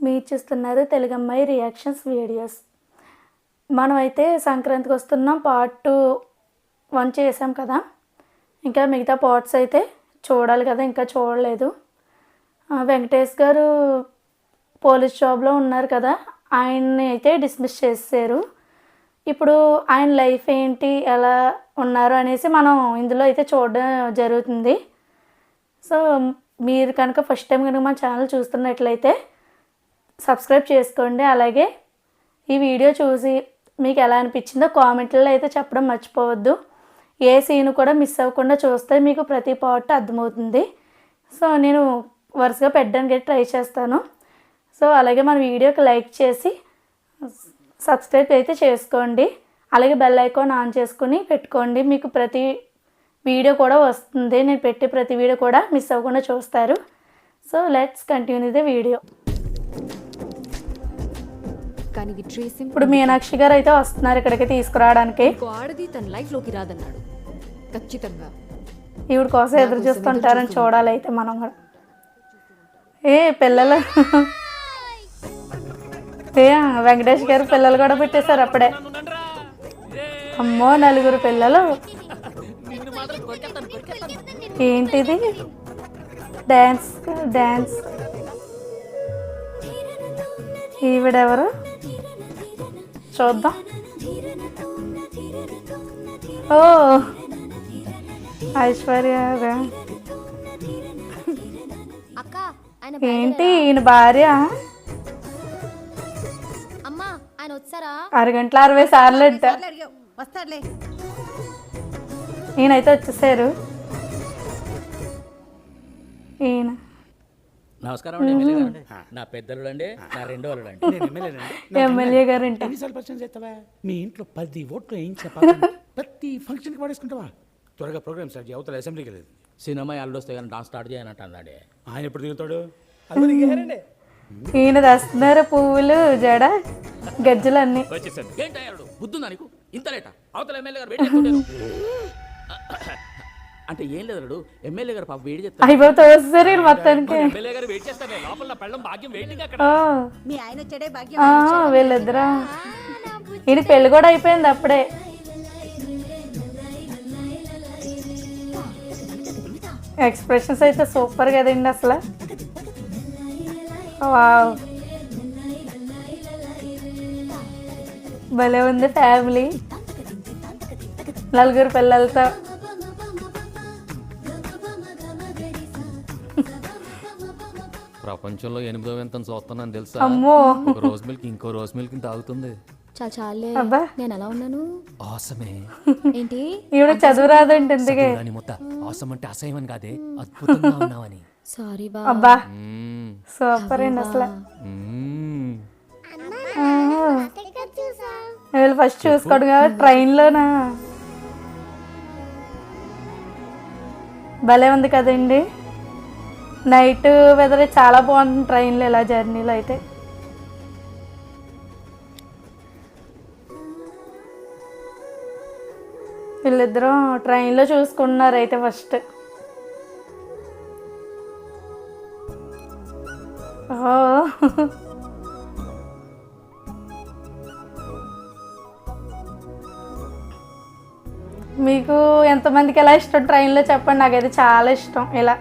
మీరు చూస్తున్నారు తెలుగమ్మాయి reactions videos. మనమైతే సంక్రాంతికి వస్తున్నాం. పార్ట్ 1 చేసాం కదా, ఇంకా మిగతా పార్ట్స్ అయితే చూడాలి కదా, ఇంకా చూడలేదు. వెంకటేష్ గారు పోలీస్ జాబ్లో ఉన్నారు కదా, ఆయన్ని అయితే డిస్మిస్ చేశారు. ఇప్పుడు ఆయన లైఫ్ ఏంటి, ఎలా ఉన్నారు అనేసి మనం ఇందులో అయితే చూడడం జరుగుతుంది. సో మీరు కనుక ఫస్ట్ టైం కనుక మన ఛానల్ చూస్తున్నట్లయితే సబ్స్క్రైబ్ చేసుకోండి. అలాగే ఈ వీడియో చూసి మీకు ఎలా అనిపించిందో కామెంట్లలో అయితే చెప్పడం మర్చిపోవద్దు. ఏ సీన్ కూడా మిస్ అవ్వకుండా చూస్తే మీకు ప్రతి పార్ట్ అర్థమవుతుంది. సో నేను వరుసగా పెట్టడానికి ట్రై చేస్తాను. సో అలాగే మన వీడియోకి లైక్ చేసి సబ్స్క్రైబ్ అయితే చేసుకోండి. అలాగే బెల్ ఐకాన్ ఆన్ చేసుకుని పెట్టుకోండి. మీకు ప్రతి వీడియో కూడా వస్తుంది. నేను పెట్టే ప్రతి వీడియో కూడా మిస్ అవ్వకుండా చూస్తారు. So let's continue the video. ఇప్పుడు మీనాక్షి గారు అయితే వస్తున్నారు ఇక్కడికి తీసుకురావడానికి. ఆడది తన లైఫ్ లోకి రాదన్నాడు ఖచ్చితంగా. ఈవిడ కోసం ఎదురు చూస్తుంటారని చూడాలి అయితే మనం కూడా. ఏ పిల్లలు ఏ వెంకటేష్ గారు పిల్లలు కూడా పెట్టేశారు అప్పుడే. అమ్మో 4 పిల్లలు. ఏంటిది డ్యాన్స్ డ్యాన్స్. ఈవిడెవరు చూద్దాం. ఓ ఐశ్వర్య. ఏంటి ఈయన భార్య? అరగంటల 60 సార్లు అంట. ఈయనైతే వచ్చేసారు. ఈయన నమస్కారం అండి. ఎమ్మెల్యే గారు నా పెద్దలు అండి, నా రెండో వాళ్ళు అండి. ఎమ్మెల్యే గారు అంటే ఎన్నిసార్లు పరిచయం చేస్తావా? మీ ఇంట్లో 10 ఓట్లు వేయించిన ప్రతి ఫంక్షన్కి పడేసుకుంటావా? త్వరగా ప్రోగ్రామ్ స్టార్ట్ చేయ, అవతల అసెంబ్లీకి లేదు. సినిమా అల్లు వస్తే కానీ డాన్స్ స్టార్ట్ చేయనంటే అన్నాడే. ఆయన ఎప్పుడు దిగుతాడు? ఈయన తెస్తున్నారు పువ్వులు, జడ, గజ్జలన్నీ. వచ్చేసాడు. ఏంటయ్యాడు బుద్ధుందా నీకు? ఇంత లేట అవతల ఎమ్మెల్యే గారు వెయిట్ అంటే ఏం లేదు. ఎమ్మెల్యే గారు పాప వెయిట్ చేస్తారు. అయిపోతే వస్తారు మొత్తానికి. ఎమ్మెల్యే గారు వెయిట్ చేస్తారు. లోపల పెళ్ళం భాగ్యం వెయిటింగ్ అక్కడ. మీ ఆయన వచ్చాడే భాగ్యం. వీళ్ళిద్దరా. ఇది పెళ్ళి కూడా అయిపోయింది అప్పుడే. ఎక్స్ప్రెషన్స్ అయితే సూపర్ కదండి అసలు. వావ్, భలే ఉంది ఫ్యామిలీ 4 పిల్లలతో. ప్రపంచంలో 8వ వింతను చూస్తున్నాను తెలుసా? అమ్మో, ఒక రోజు మిల్క్ ఇంకో రోజు మిల్క్ తాగుతుంది. చాలే, నేను ఎలా ఉన్నాను? ఆసమే. ఏంటి ఈవిడ చదువు రాదండి ఎందుకే. ఆసం అంటే అసహ్యం కాదే, అద్భుతంగా ఉన్నావని. సారీ బా. అబ్బా సూపర్ అండి అసలు. వీళ్ళు ఫస్ట్ చూసుకోడు కదా ట్రైన్లోనా. భలే ఉంది కదండి. నైట్ వెదర్ చాలా బాగుంటుంది ట్రైన్లో, ఇలా జర్నీలో అయితే. వీళ్ళిద్దరూ ట్రైన్లో చూసుకున్నారు అయితే ఫస్ట్. మీకు ఎంతమందికి ఎలా ఇష్టం ట్రైన్లో చెప్పండి. నాకైతే చాలా ఇష్టం ఇలా.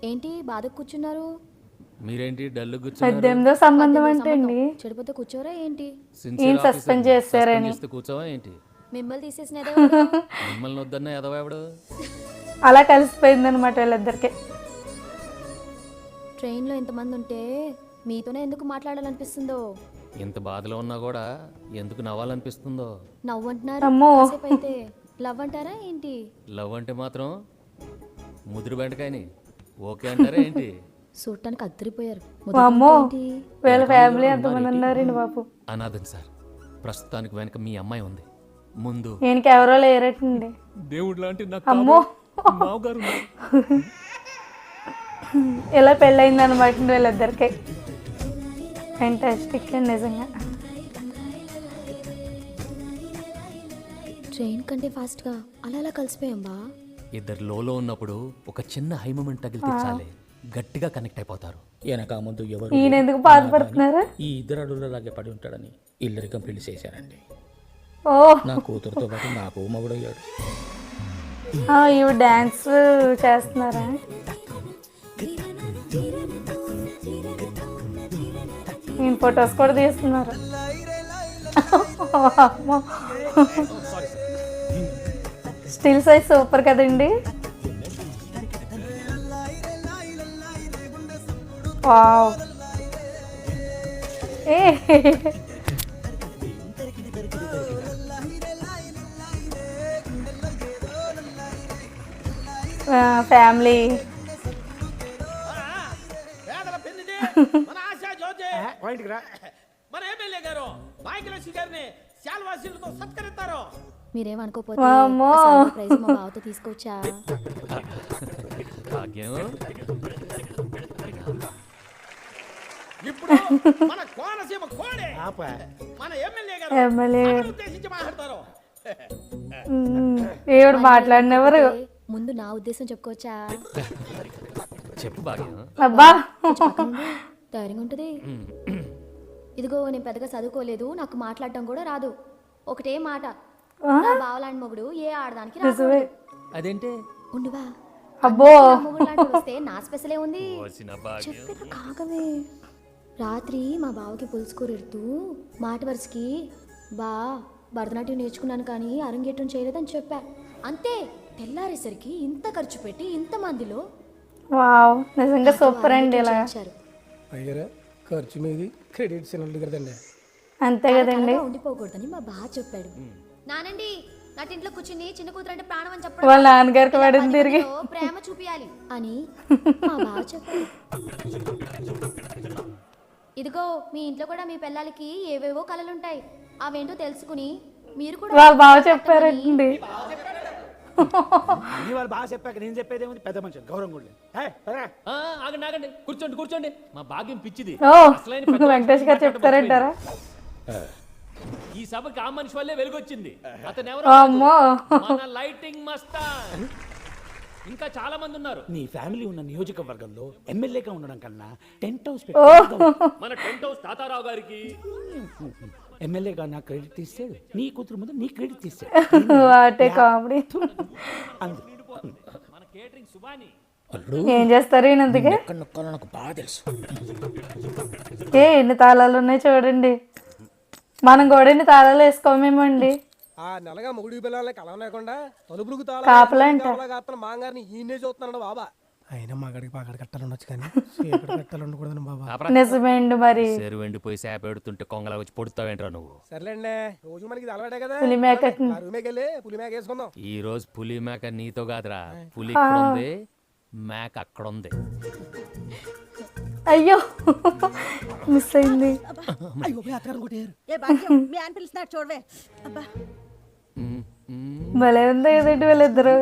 ఏంటి బాధ కూర్చున్నారు? మీరేంటి డల్ కూర్చున్నారు? 18వ సంబంధం అంటే అండి. చెడిపోతే కూర్చోరా ఏంటి? ఈయన సస్పెండ్ చేస్తారని. కూర్చోవా ఏంటి? మిమ్మల్ని తీసేసిన మిమ్మల్ని వద్దన్న ఎదవాడు. అలా కలిసిపోయింది అనమాట వీళ్ళిద్దరికి. ట్రైన్లో ఎంతమంది ఉంటే మీతోనే ఎందుకు మాట్లాడాలనిపిస్తుందో. ఎంత బాధలో ఉన్నా కూడా ఎందుకు నవ్వాలనిపిస్తుందో. నవ్వు అంటున్నారు అయితే లవ్ అంటారా ఏంటి? లవ్ అంటే మాత్రం ముదురు బెండకాయని ఓకే అంటారా ఏంటి? చూడటానికి అద్దరిపోయారు. అమ్మో, వీళ్ళ ఫ్యామిలీ ఎంతమంది ఉన్నారండి బాబు. అనాథన్ సార్. ప్రస్తుతానికి వెనక మీ అమ్మాయి ఉంది, ముందు ఈయనకి ఎవరో లేరటండి. దేవుడు లాంటి అమ్మో మావగారు ఇలా పెళ్ళయింది అనమాట వీళ్ళిద్దరికి. ఫ్యాంటాస్టిక్ నిజంగా. ట్రైన్ కంటే ఫాస్ట్గా అలా అలా కలిసిపోయాం బా. ఇద్దరు లోలో ఉన్నప్పుడు ఒక చిన్న హై మూమెంట్ తగిలితే చాలే గట్టిగా కనెక్ట్ అయిపోతారు. వెనక ముందు ఎవరు ఈయన ఎందుకు బాధపడుతున్నారు? ఈ ఇద్దరు అడుగులలాగే పడి ఉంటాడని ఇల్లరికం పెళ్లి చేశారండి. ఓ నా కూతురుతో పాటు నాకు మగుడయ్యాడు. ఇవి డ్యాన్స్ చేస్తున్నారా? నేను ఫొటోస్ కూడా తీస్తున్నారు. స్టిల్ సైజ్ సూపర్ కదండి. వావ్. ఏ ఫ్యామిలీ. పాయింట్కి రా. మన ఎమ్మెల్యే గారు భాగ్యలక్ష్మి గారిని శాల్వాసీలతో సత్కరిస్తారు. మీరేమనుకోపోతే వామ్మో. ఆ సాల్వా ప్రైజ్ మా బావతో తీసుకొచ్చా. భాగ్యం ఇప్పుడు మన కోనసీమ కోడే మన ఎమ్మెల్యే గారు ఎమ్మెల్యే ఉద్దేశించి మాట్లాడతారు. ఏడు మాట్లాడినెవరు? ముందు నా ఉద్దేశం చెప్పుకోవచ్చా? చెప్పు భాగ్యం. అబ్బా ధైర్యంగా ఉంటుంది. ఇదిగో నేను పెద్దగా చదువుకోలేదు, నాకు మాట్లాడటం కూడా రాదు. ఒకటే మాట, నా బావలాంటి మొగుడు ఏ ఆడదానికి రాదు. అదేంటే ఉండువా, అబ్బో మొగుడు లాంటి వస్తే నా స్పెషలే ఉంది. వచ్చిన భాగ్యం. చెప్పిన కాగవే. రాత్రి మా బావకి పులుసుకూర ఎడుతూ మాట వరుసకి బా భరతనాట్యం నేర్చుకున్నాను కానీ అరంగేట్రం చేయలేదని చెప్పా. అంతే, తెల్లారేసరికి ఇంత ఖర్చు పెట్టి ఇంతమందిలో వావ్, నిజంగా సూపర్ అండి. ఇలా ఇచ్చారు. అయ్యారా ఖర్చు మీది క్రెడిట్స్ ఇవ్వండి కదండి. అంతే కదండి. అలా ఉండిపోకూడదని మా బావ చెప్పాడు. నానండి నా ఇంట్లో కూర్చుని చిన్న కూతురు అంటే ప్రాణం అని చెప్పడం, వాళ్ళ నాన్నగారికి పడింది తిరిగి. ఇలా 10 మందిలో ప్రేమ చూపియాలి అని మా బావ చెప్పాడు. ఇదిగో మీ ఇంట్లో కూడా మీ పిల్లలకి ఏవేవో కలలుంటాయి, అవేంటో తెలుసుకుని మీరు కూడా వాళ్ళు బాగా చెప్పారండి. నీ వాళ్ళు బాగా చెప్పాక నేను చెప్పేది ఏముంది, పెద్ద మనిషి గౌరవం కూడా లేదు. ఆగండి ఆగండి, కూర్చోండి కూర్చోండి. మా భాగ్యం పిచ్చిది. ఓ అసలైన పెద్ద వెంకటేష్ గారు చెప్తారంటారా? ఈ సభకి ఆ మనిషి వల్లే వెలుగొచ్చింది. అతను ఎవరు? అమ్మో మన లైటింగ్ మస్తాన్. ఇంకా చాలా మంది ఉన్నారు. నీ ఫ్యామిలీ ఉన్న నియోజకవర్గంలో ఎమ్మెల్యేగా ఉండడం కన్నా టెంట్ హౌస్ మన టెంట్ హౌస్ తాతారావు గారికి. ఎమ్మెల్యేగా నా క్రెడిట్ తీసాడు, నీ కూతురు ముందు నీ క్రెడిట్ తీసాడు. What a comedy. మన కేటరింగ్ సుబాని. అల్లుడు ఏం చేస్తారు ఈయనందుకే? ఎక్కడ నొక్కాలో నాకు బాగా తెలుసు. ఎన్ని తాళాలు ఉన్నాయి చూడండి. మనం కూడా ఎన్ని తాళాలు వేసుకోమేమండి. ఆ నెలగా మొగుడు పిల్లలకి అలా లేకుండా తలుపులకు కాపలా అంట. తాళాగా మాంగారిని ఈయనే చూస్తున్నాడు బాబా. అయినా మగాడికి పగడ కట్టాలు ఉండొచ్చు కానీ చీకటి కట్టాలు ఉండకూడదు బాబా. నిజమే అండి. మరి చెరువు ఎండిపోయి సేప ఎడుతుంటే కొంగలా వచ్చి పొడుతావేంట్రా నువ్వు? సర్లేండి, రోజు మనకి ఇది అలవాటే కదా. పులి మేక ఆ రూమేకి వెళ్ళి పులి మేక వేసుకుందాం. ఈ రోజు పులి మేక నీతో కాదురా. పులి ఇక్కడ ఉంది, మేక అక్కడ ఉంది. అయ్యో మిస్ అయింది. ఏ భాగ్యం మీ ఆయన పిలుస్తున్నాడు చూడవే. అబ్బా భలే ఉంది కదండి వీళ్ళిద్దరు.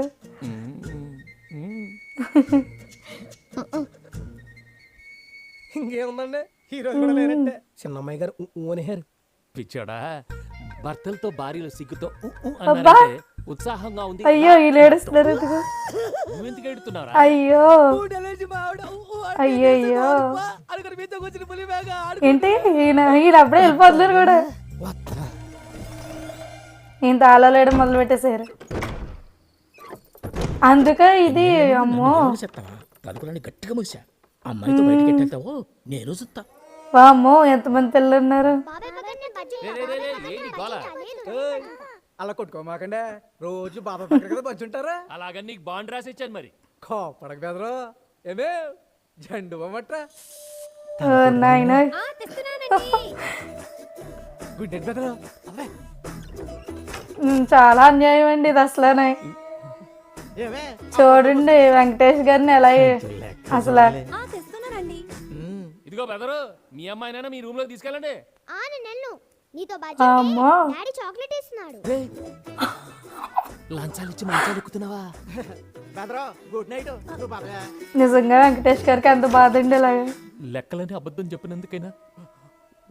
ఇంకేముందండి, హీరోలు కూడా లేరంటే చిన్నమ్మాయి గారు ఓనేహారు. పిచ్చాడా, భర్తలతో భార్యలు సిగ్గుతో అబ్బా. అన్నారంటే ఉత్సాహంగా ఉంది. అయ్యో వీళ్ళు ఏడుస్తున్నారు ఎందుకు? నువ్వెందుకు ఎడుతున్నారా? అయ్యో అయ్యో ఏంటి ఈయన అప్పుడే వెళ్ళిపోతున్నారు కూడా. ఈయన తాళాలు వేయడం మొదలు పెట్టేశారు. అందుకే ఇది అమ్మో చెప్తావా? తలుపులని గట్టిగా మూసా. అమ్మాయితో బయటకి ఎట్టెళ్తావో నేను చూస్తా. వామ్మో ఎంతమంది పిల్లలు ఉన్నారు. ఏంటి గోల? అలా కొట్టుకోమాకండే, రోజు బాబా పక్కన కదా పంచుంటారా. అలాగని నీకు బాండ్ రాసి ఇచ్చాను మరి. కోపడక బెదరు ఏమే జండు బొమ్మట్రా. నాయన గుడ్ నైట్ బెదరు. అవే చాలా అన్యాయం అండి ఇది అసలనే. చూడండి వెంకటేష్ గారిని ఎలా అసలు. ఇదిగో బెదరు, మీ అమ్మాయినైనా మీ రూమ్ లో తీసుకెళ్ళండి. అమ్మో చాక్లెట్ ఇస్తున్నాడు. లంచాలు ఇచ్చి మంచాలు ఎక్కుతున్నావా? బెదరు గుడ్ నైట్. నిజంగా వెంకటేష్ గారికి ఎంత బాధ అండి ఇలాగా. లెక్కలని అబద్ధం చెప్పినందుకైనా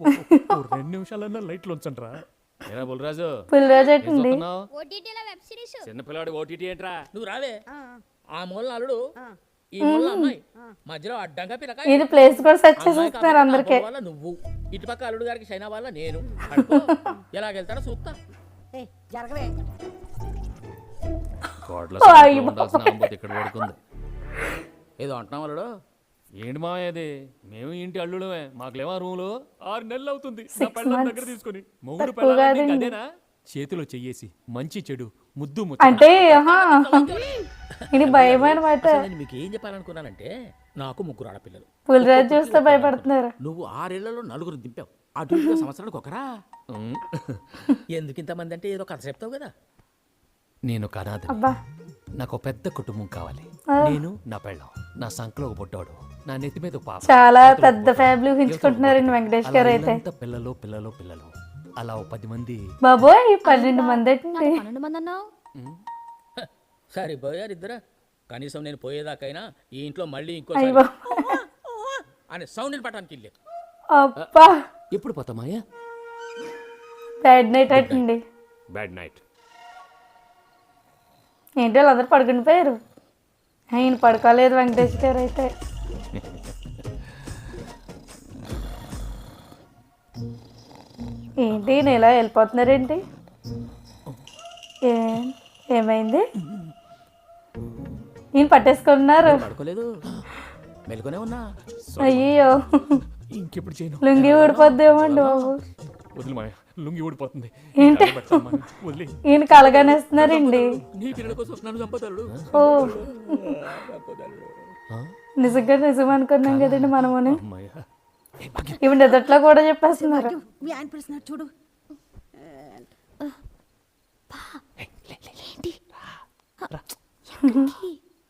2 నిమిషాలన్నా లైట్లు ఉంచండిరా. ఏరా బుల్రాజు పులిరాజు ఏం ఎట్టండి. చూస్తున్నావ్? చిన్నపిల్లాడి ఓటీటీ ఏంట్రా? నువ్వు రావే ఆ మూల అల్లుడు ఈ మూల అమ్మాయి మధ్యలో అడ్డంగా పిలక ఇది ప్లేస్ కూడా సెర్చ్ చేసేస్తున్నారు అందరికీ. వల్ల నువ్వు ఇటుపక్క అల్లుడు గారికి చైనా వల్ల నేను పడుకో. ఎలాగెళ్తాడో చూస్తా. ఏ జరగవే. కోట్ల ఓ, సంఖ్యలో అయ్య ఉండాల్సిన అంబతి ఇక్కడ పడుకుంది. ఏదో అంటున్నావు అల్లుడు. ఏంటి మావయ్య అది? మేము ఇంటి అల్లుడమే, మాకులేమా రూములు 6 నెలలు అవుతుంది నా 6 పెళ్ళాం months. దగ్గర తీసుకొని. మొగుడు తక్కువ పెళ్ళాలంటే కాదండి. అదేనా? చేతిలో చెయ్యేసి మంచి చెడు ముద్దు ముచ్చ అంటే ఆహా, ఇది భయం అనమాట. అసలు నేను మీకు ఏం చెప్పాలనుకున్నానంటే నాకు 3 ఆడపిల్లలు. పులిరాజు చూస్తే భయపడుతున్నారు. నువ్వు 6 ఏళ్లలో 4 దింపావు. అటు ఇటుగా సంవత్సరానికి ఒకరా. ఉమ్. ఎందుకు ఇంతమంది అంటే ఏదో కథ చెప్తావు కదా. నేను కనాది. అబ్బా నాకు ఒక పెద్ద కుటుంబం కావాలి. నేను నా పెళ్ళం, నా సంకలో ఒక పుట్టాడు, నా నెత్తి మీద ఒక పాప. చాలా అవతల ఒక పెద్ద పుట్టాడు, ఫ్యామిలీ యువతల ఒక ఊహించుకుంటున్నారండి పుట్టాడు. వెంకటేష్ అలా గారు అయితే. ఇల్లంతా పిల్లలు పిల్లలు పిల్లలు అలా ఓ 10 మంది. బాబోయ్ 12 మంది ఏంటండి. 12 మంది అన్నావు. సరిపోయారు ఇద్దరు. కనీసం నేను పోయేదాకైనా ఈ ఇంట్లో మళ్ళీ అయ్య ఇంకోసారి బాబోయ్. అని సౌండ్ పట్టడానికి వెళ్ళి అబ్బా ఎప్పుడు పోతామాయా? బ్యాడ్ నైట్ అటండి. Bad night. ఏంటి వాళ్ళందరూ పడుకుని పోయారు. ఆయన పడుకోలేదు వెంకటేష్ గారు అయితే. ఏంటి నేను ఇలా వెళ్ళిపోతున్నారేంటి? ఏమైంది? ఈయన పట్టేసుకున్నారు. పడుకోలేదు, మెలుకునే ఉన్నా. అయ్యో ఇంకెప్పుడు చేయను. లుంగి ఊడిపోద్దేమండి బాబు. వదిలి మాయ, లుంగి ఊడిపోతుంది. ఏంటి? వదిలి. ఈయన కలగనేస్తున్నారండి. నీ పిల్లల కోసం నన్ను చంపుతాడు. ఓ నిజంగా నిజం అనుకున్నాం కదండి మనముని. అమ్మాయ. ఇప్పుడు నిదట్లో కూడా చెప్పేస్తున్నారు. మీ ఆయన పిలుస్తున్నాడు చూడు.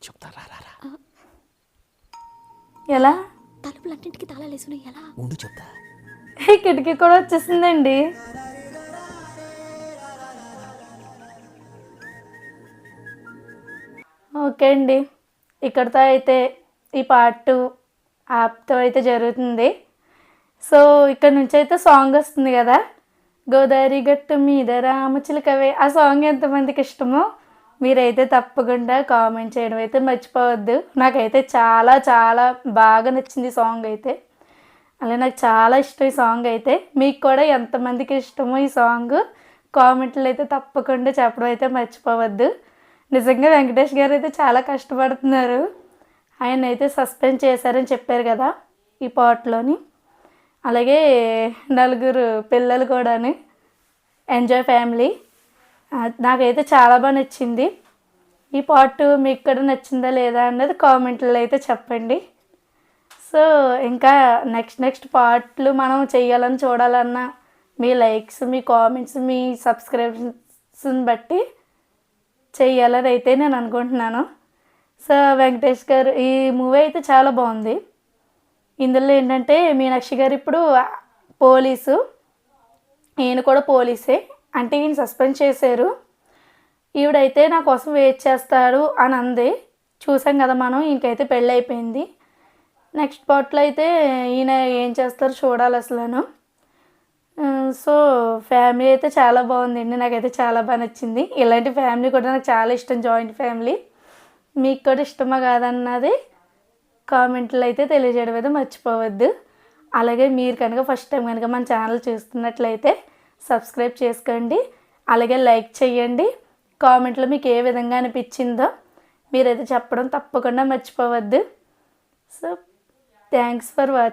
చెప్తారా? ఎలా? తలుపులన్నింటికి తాళాలు వేసుకుని ఎలా? ఉండు చెప్తా. ఈ కిటికీ కూడా వచ్చేసిందండి. ఓకే అండి, ఇక్కడితో అయితే ఈ పార్ట్ యాప్తో అయితే జరుగుతుంది. సో ఇక్కడ నుంచి అయితే సాంగ్ వస్తుంది కదా, గోదావరి గట్టు మీద రామచిలకవే. ఆ సాంగ్ ఎంతమందికి ఇష్టమో మీరైతే తప్పకుండా కామెంట్ చేయడం అయితే మర్చిపోవద్దు. నాకైతే చాలా చాలా బాగా నచ్చింది ఈ సాంగ్ అయితే. అలా నాకు చాలా ఇష్టం ఈ సాంగ్ అయితే. మీకు కూడా ఎంతమందికి ఇష్టమో ఈ సాంగ్ కామెంట్లు అయితే తప్పకుండా చెప్పడం అయితే మర్చిపోవద్దు. నిజంగా వెంకటేష్ గారు అయితే చాలా కష్టపడుతున్నారు. ఆయన అయితే సస్పెండ్ చేశారని చెప్పారు కదా ఈ పాటలోని. అలాగే 4 పిల్లలు కూడాను, ఎంజాయ్ ఫ్యామిలీ. నాకైతే చాలా బాగా నచ్చింది ఈ పార్ట్. మీకు కూడా నచ్చిందా లేదా అన్నది కామెంట్లో అయితే చెప్పండి. సో ఇంకా నెక్స్ట్ పార్ట్లు మనం చేయాలని చూడాలన్నా మీ లైక్స్, మీ కామెంట్స్, మీ సబ్స్క్రిప్షన్స్ని బట్టి చెయ్యాలని అయితే నేను అనుకుంటున్నాను. సో వెంకటేష్ గారు ఈ మూవీ అయితే చాలా బాగుంది. ఇందులో ఏంటంటే మీనాక్షి గారు ఇప్పుడు పోలీసు, ఈయన కూడా పోలీసే. అంటే ఈయన సస్పెండ్ చేశారు, ఈవిడైతే నా కోసం వెయిట్ చేస్తాడు అని అంది. చూసాం కదా మనం. ఈయనకైతే పెళ్ళి అయిపోయింది. నెక్స్ట్ పార్ట్లో అయితే ఈయన ఏం చేస్తారో చూడాలి అసలు. సో ఫ్యామిలీ అయితే చాలా బాగుందండి. నాకైతే చాలా బాగా నచ్చింది. ఇలాంటి ఫ్యామిలీ కూడా నాకు చాలా ఇష్టం, జాయింట్ ఫ్యామిలీ. మీకు కూడా ఇష్టమా కాదన్నది కామెంట్లో అయితే తెలియజేయడం అయితే మర్చిపోవద్దు. అలాగే మీరు కనుక ఫస్ట్ టైం కనుక మన ఛానల్ చూస్తున్నట్లయితే సబ్స్క్రైబ్ చేసుకోండి. అలాగే లైక్ చేయండి. కామెంట్లో మీకు ఏ విధంగా అనిపించిందో మీరైతే చెప్పడం తప్పకుండా మర్చిపోవద్దు. So thanks for watching.